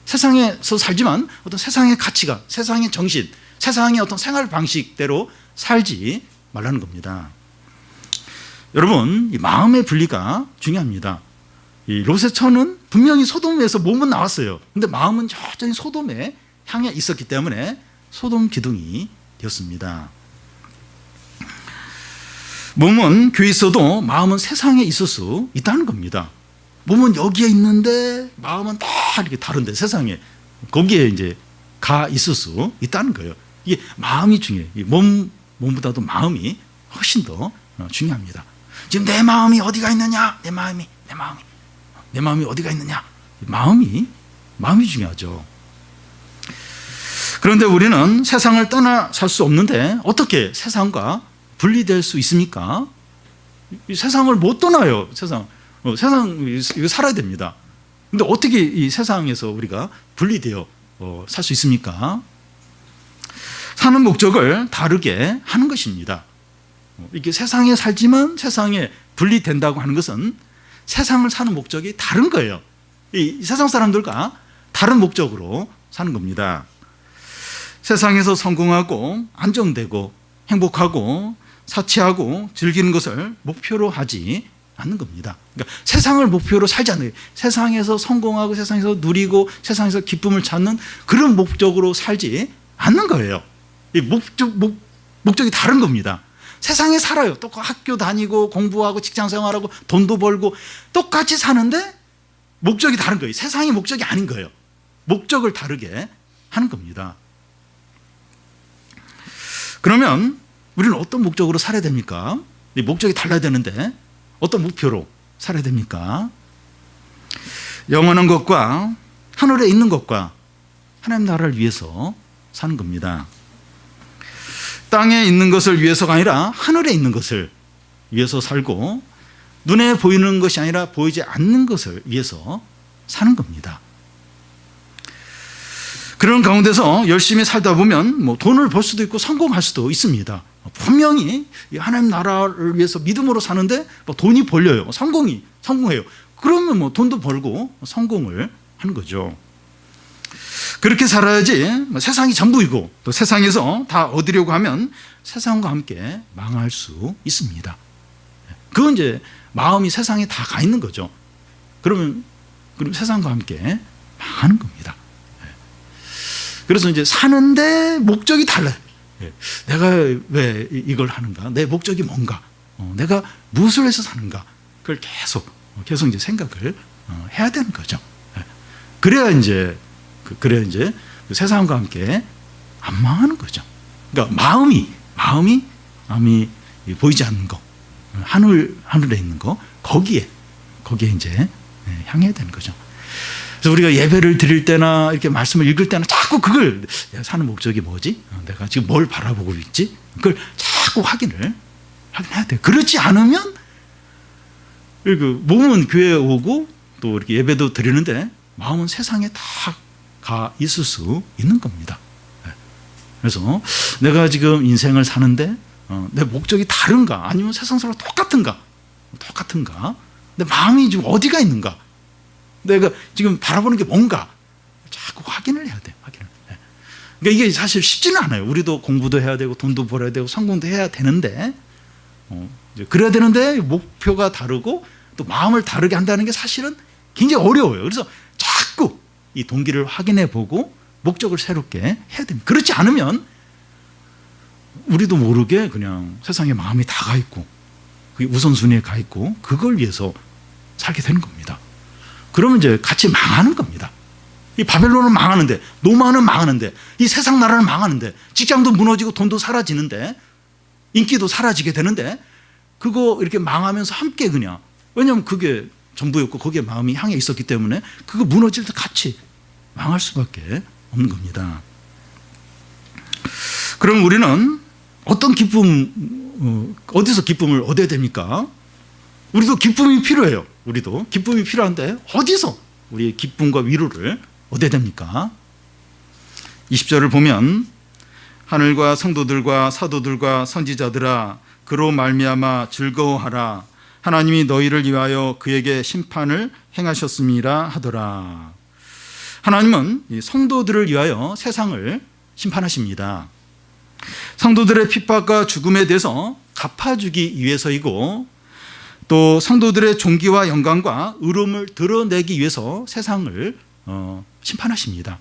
A: 세상에서 살지만 어떤 세상의 가치관, 세상의 정신, 세상의 어떤 생활 방식대로 살지 말라는 겁니다. 여러분, 이 마음의 분리가 중요합니다. 이 롯의 처는 분명히 소돔에서 몸은 나왔어요. 근데 마음은 여전히 소돔에 향해 있었기 때문에 소돔 기둥이 되었습니다. 몸은 교회에 있어도 마음은 세상에 있을 수 있다는 겁니다. 몸은 여기에 있는데 마음은 다 이렇게 다른데 세상에 거기에 이제 가 있을 수 있다는 거예요. 이게 마음이 중요해요. 몸보다도 마음이 훨씬 더 중요합니다. 지금 내 마음이 어디가 있느냐? 내 마음이 어디가 있느냐? 마음이 중요하죠. 그런데 우리는 세상을 떠나 살 수 없는데 어떻게 세상과 분리될 수 있습니까? 이 세상을 못 떠나요. 세상 이거 살아야 됩니다. 근데 어떻게 이 세상에서 우리가 분리되어 살 수 있습니까? 사는 목적을 다르게 하는 것입니다. 이렇게 세상에 살지만 세상에 분리된다고 하는 것은 세상을 사는 목적이 다른 거예요. 이 세상 사람들과 다른 목적으로 사는 겁니다. 세상에서 성공하고 안정되고 행복하고 사치하고 즐기는 것을 목표로 하지 않는 겁니다. 그러니까 세상을 목표로 살지 않는 거예요. 세상에서 성공하고 세상에서 누리고 세상에서 기쁨을 찾는 그런 목적으로 살지 않는 거예요. 이 목적이 다른 겁니다. 세상에 살아요. 똑같이 학교 다니고 공부하고 직장 생활하고 돈도 벌고 똑같이 사는데 목적이 다른 거예요. 세상이 목적이 아닌 거예요. 목적을 다르게 하는 겁니다. 그러면 우리는 어떤 목적으로 살아야 됩니까? 이 목적이 달라야 되는데 어떤 목표로 살아야 됩니까? 영원한 것과 하늘에 있는 것과 하나님 나라를 위해서 사는 겁니다. 땅에 있는 것을 위해서가 아니라 하늘에 있는 것을 위해서 살고 눈에 보이는 것이 아니라 보이지 않는 것을 위해서 사는 겁니다. 그런 가운데서 열심히 살다 보면 뭐 돈을 벌 수도 있고 성공할 수도 있습니다. 분명히 하나님 나라를 위해서 믿음으로 사는데 뭐 돈이 벌려요. 성공해요. 그러면 뭐 돈도 벌고 성공을 하는 거죠. 그렇게 살아야지 세상이 전부이고 또 세상에서 다 얻으려고 하면 세상과 함께 망할 수 있습니다. 그건 이제 마음이 세상에 다 가 있는 거죠. 그럼 세상과 함께 망하는 겁니다. 그래서 이제 사는데 목적이 달라요. 내가 왜 이걸 하는가? 내 목적이 뭔가? 내가 무엇을 해서 사는가? 그걸 계속 이제 생각을 해야 되는 거죠. 그래야 이제 세상과 함께 안 망하는 거죠. 그러니까 마음이 보이지 않는 거, 하늘에 있는 거, 거기에 이제 향해야 되는 거죠. 그래서 우리가 예배를 드릴 때나 이렇게 말씀을 읽을 때나 자꾸 그걸 내가 사는 목적이 뭐지? 내가 지금 뭘 바라보고 있지? 그걸 자꾸 확인해야 돼요. 그렇지 않으면 몸은 교회에 오고 또 이렇게 예배도 드리는데 마음은 세상에 다 가 있을 수 있는 겁니다. 그래서 내가 지금 인생을 사는데 내 목적이 다른가? 아니면 세상 사람 똑같은가? 내 마음이 지금 어디가 있는가? 내가 지금 바라보는 게 뭔가? 자꾸 확인을 해야 돼요. 그러니까 이게 사실 쉽지는 않아요. 우리도 공부도 해야 되고 돈도 벌어야 되고 성공도 해야 되는데 그래야 되는데 목표가 다르고 또 마음을 다르게 한다는 게 사실은 굉장히 어려워요. 그래서 자꾸 이 동기를 확인해 보고 목적을 새롭게 해야 됩니다. 그렇지 않으면 우리도 모르게 그냥 세상에 마음이 다 가 있고 그게 우선순위에 가 있고 그걸 위해서 살게 되는 겁니다. 그러면 이제 같이 망하는 겁니다. 이 바벨론은 망하는데, 노마는 망하는데, 이 세상 나라는 망하는데, 직장도 무너지고 돈도 사라지는데, 인기도 사라지게 되는데, 그거 이렇게 망하면서 함께 그냥, 왜냐하면 그게 전부였고 거기에 마음이 향해 있었기 때문에 그거 무너질 때 같이 망할 수밖에 없는 겁니다. 그럼 우리는 어떤 기쁨, 어디서 기쁨을 얻어야 됩니까? 우리도 기쁨이 필요해요. 우리도 기쁨이 필요한데 어디서 우리의 기쁨과 위로를 얻어야 됩니까? 20절을 보면 하늘과 성도들과 사도들과 선지자들아 그로 말미암아 즐거워하라. 하나님이 너희를 위하여 그에게 심판을 행하셨음이라 하더라. 하나님은 이 성도들을 위하여 세상을 심판하십니다. 성도들의 핍박과 죽음에 대해서 갚아주기 위해서이고 또 성도들의 존귀와 영광과 의로움을 드러내기 위해서 세상을 심판하십니다.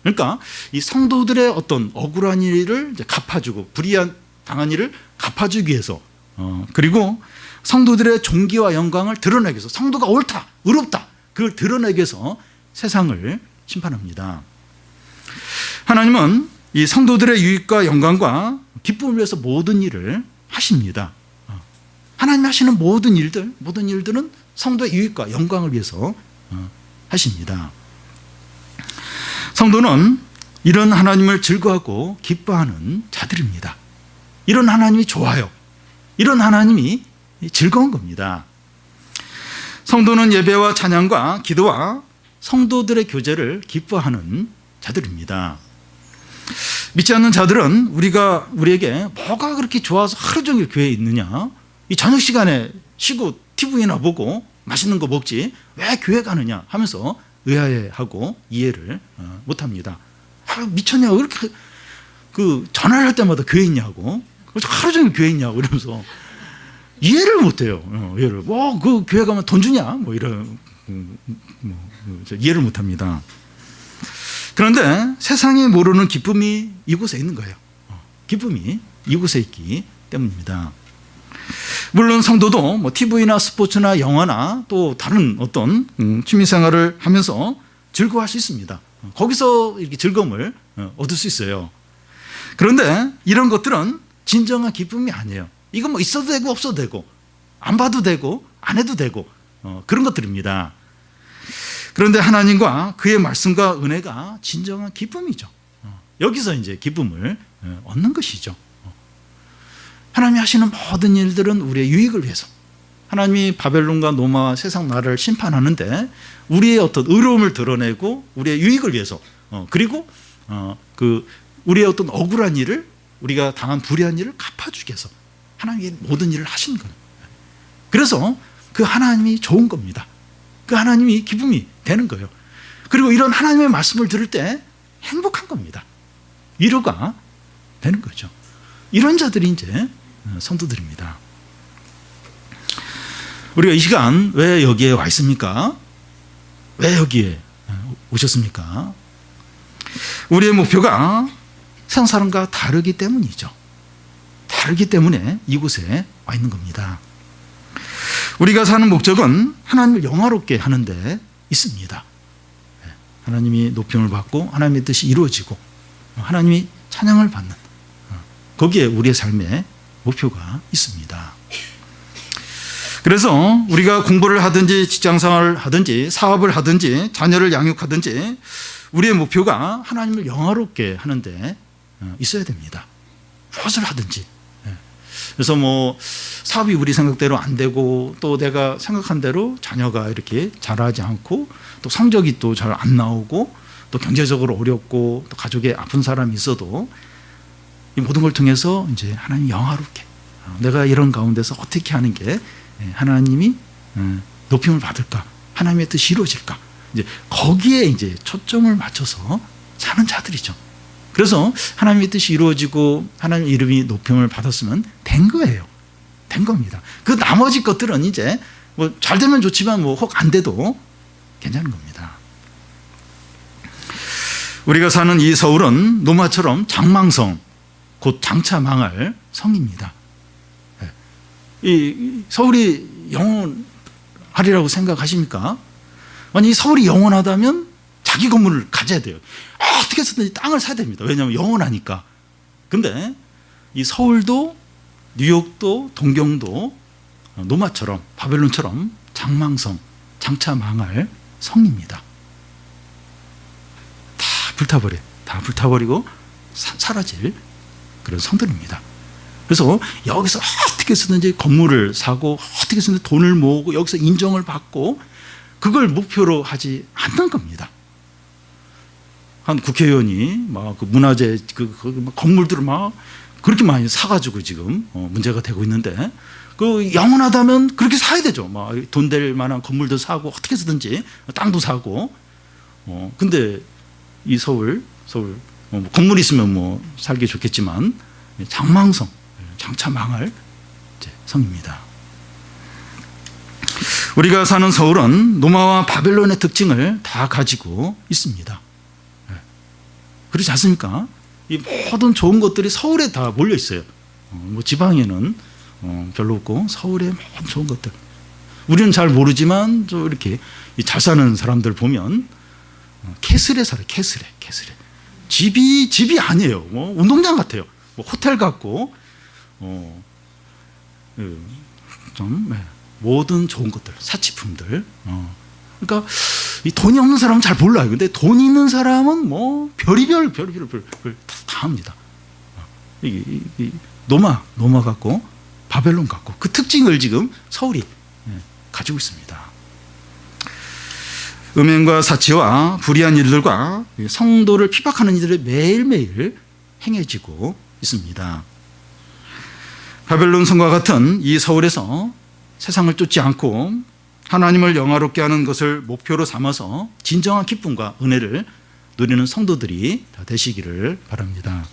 A: 그러니까 이 성도들의 어떤 억울한 일을 이제 갚아주고 불의한 당한 일을 갚아주기 위해서 그리고 성도들의 존귀와 영광을 드러내기 위해서 성도가 옳다, 의롭다 그걸 드러내기 위해서 세상을 심판합니다. 하나님은 이 성도들의 유익과 영광과 기쁨을 위해서 모든 일을 하십니다. 하나님 하시는 모든 일들은 성도의 유익과 영광을 위해서 하십니다. 성도는 이런 하나님을 즐거워하고 기뻐하는 자들입니다. 이런 하나님이 좋아요. 이런 하나님이 즐거운 겁니다. 성도는 예배와 찬양과 기도와 성도들의 교제를 기뻐하는 자들입니다. 믿지 않는 자들은 우리에게 뭐가 그렇게 좋아서 하루 종일 교회에 있느냐, 이 저녁 시간에 쉬고 TV나 보고 맛있는 거 먹지 왜 교회 가느냐 하면서 의아해하고 이해를 못합니다. 미쳤냐, 왜 이렇게 전화를 할 때마다 교회 있냐고, 하루 종일 교회 있냐고 이러면서 이해를 못해요. 그 교회 가면 돈 주냐, 이런 이해를 못합니다. 그런데 세상이 모르는 기쁨이 이곳에 있는 거예요. 기쁨이 이곳에 있기 때문입니다. 물론 성도도 TV나 스포츠나 영화나 또 다른 어떤 취미생활을 하면서 즐거워할 수 있습니다. 거기서 이렇게 즐거움을 얻을 수 있어요. 그런데 이런 것들은 진정한 기쁨이 아니에요. 이건 있어도 되고 없어도 되고 안 봐도 되고 안 해도 되고 그런 것들입니다. 그런데 하나님과 그의 말씀과 은혜가 진정한 기쁨이죠. 여기서 이제 기쁨을 얻는 것이죠. 하나님이 하시는 모든 일들은 우리의 유익을 위해서, 하나님이 바벨론과 노마와 세상 나라를 심판하는데 우리의 어떤 의로움을 드러내고 우리의 유익을 위해서, 그리고 우리의 어떤 억울한 일을, 우리가 당한 불의한 일을 갚아주기 위해서 하나님이 모든 일을 하신 거예요. 그래서 그 하나님이 좋은 겁니다. 그 하나님이 기쁨이 되는 거예요. 그리고 이런 하나님의 말씀을 들을 때 행복한 겁니다. 위로가 되는 거죠. 이런 자들이 이제 성도들입니다. 우리가 이 시간 왜 여기에 와 있습니까? 왜 여기에 오셨습니까? 우리의 목표가 세상 사람과 다르기 때문이죠. 다르기 때문에 이곳에 와 있는 겁니다. 우리가 사는 목적은 하나님을 영화롭게 하는 데 있습니다. 하나님이 높임을 받고 하나님의 뜻이 이루어지고 하나님이 찬양을 받는, 거기에 우리의 삶의 목표가 있습니다. 그래서 우리가 공부를 하든지 직장생활을 하든지 사업을 하든지 자녀를 양육하든지 우리의 목표가 하나님을 영화롭게 하는 데 있어야 됩니다. 무엇을 하든지. 그래서 사업이 우리 생각대로 안 되고 또 내가 생각한 대로 자녀가 이렇게 자라지 않고 또 성적이 또 잘 안 나오고 또 경제적으로 어렵고 또 가족에 아픈 사람이 있어도 이 모든 걸 통해서 이제 하나님 영화롭게, 내가 이런 가운데서 어떻게 하는 게 하나님이 높임을 받을까, 하나님의 뜻이 이루어질까, 이제 거기에 이제 초점을 맞춰서 사는 자들이죠. 그래서 하나님의 뜻이 이루어지고 하나님 이름이 높임을 받았으면 된 거예요. 된 겁니다. 그 나머지 것들은 이제 잘 되면 좋지만 혹 안 돼도 괜찮은 겁니다. 우리가 사는 이 서울은 노마처럼 장망성, 곧 장차 망할 성입니다. 이 서울이 영원하리라고 생각하십니까? 아니, 이 서울이 영원하다면 자기 건물을 가져야 돼요. 어떻게 해서든지 땅을 사야 됩니다. 왜냐하면 영원하니까. 근데 이 서울도 뉴욕도 동경도 노마처럼 바벨론처럼 장망성, 장차 망할 성입니다. 다 불타버리고 사라질 그런 성들입니다. 그래서 여기서 어떻게 해서든지 건물을 사고 어떻게 해서든지 돈을 모으고 여기서 인정을 받고 그걸 목표로 하지 않는 겁니다. 한 국회의원이 막 그 문화재 그 건물들을 막 그렇게 많이 사가지고 지금 문제가 되고 있는데 그 영원하다면 그렇게 사야 되죠. 막 돈 될 만한 건물도 사고 어떻게 해서든지 땅도 사고. 근데 이 서울 건물 있으면 뭐 살기 좋겠지만 장망성 장차 망할 성입니다. 우리가 사는 서울은 노마와 바벨론의 특징을 다 가지고 있습니다. 그렇지 않습니까? 이 모든 좋은 것들이 서울에 다 몰려 있어요. 뭐 지방에는 별로 없고 서울에 모든 좋은 것들. 우리는 잘 모르지만 저 이렇게 잘 사는 사람들 보면 캐슬에 살아요. 캐슬에. 집이 아니에요. 뭐 운동장 같아요. 뭐 호텔 같고 좀 모든 좋은 것들, 사치품들. 그러니까 이 돈이 없는 사람은 잘 몰라요. 근데 돈 있는 사람은 뭐 별의별 다 합니다. 노마 같고 바벨론 같고 그 특징을 지금 서울이 가지고 있습니다. 음행과 사치와 불의한 일들과 성도를 핍박하는 일들이 매일매일 행해지고 있습니다. 바벨론 성과 같은 이 서울에서 세상을 쫓지 않고 하나님을 영화롭게 하는 것을 목표로 삼아서 진정한 기쁨과 은혜를 누리는 성도들이 다 되시기를 바랍니다.